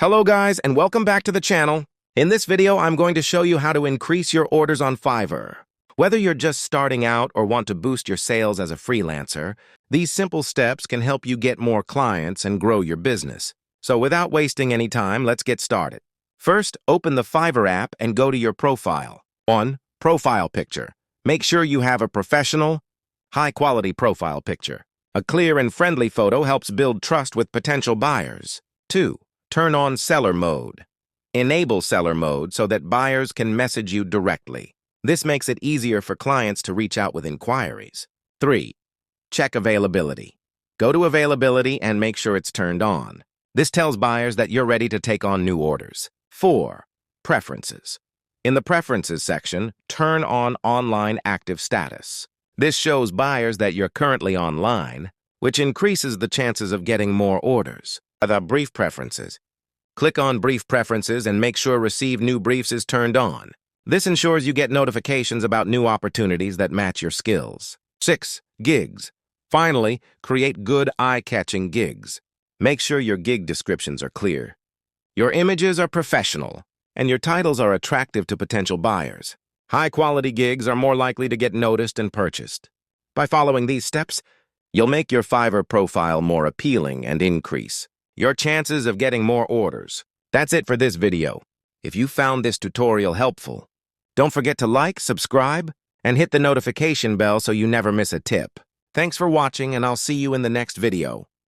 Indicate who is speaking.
Speaker 1: Hello guys, and welcome back to the channel. In this video, I'm going to show you how to increase your orders on Fiverr. Whether you're just starting out or want to boost your sales as a freelancer, these simple steps can help you get more clients and grow your business. So without wasting any time, let's get started. First, open the Fiverr app and go to your profile. 1. Profile picture. Make sure you have a professional, high-quality profile picture. A clear and friendly photo helps build trust with potential buyers. 2. Turn on seller mode. Enable seller mode so that buyers can message you directly. This makes it easier for clients to reach out with inquiries. 3. Check availability. Go to availability and make sure it's turned on. This tells buyers that you're ready to take on new orders. 4. Preferences. In the Preferences section, turn on online active status. This shows buyers that you're currently online, which increases the chances of getting more orders. The Brief Preferences. Click on Brief Preferences and make sure Receive New Briefs is turned on. This ensures you get notifications about new opportunities that match your skills. 6. Gigs. Finally, create good eye-catching gigs. Make sure your gig descriptions are clear. Your images are professional, and your titles are attractive to potential buyers. High-quality gigs are more likely to get noticed and purchased. By following these steps, you'll make your Fiverr profile more appealing and increase your chances of getting more orders. That's it for this video. If you found this tutorial helpful, don't forget to like, subscribe, and hit the notification bell so you never miss a tip. Thanks for watching, and I'll see you in the next video.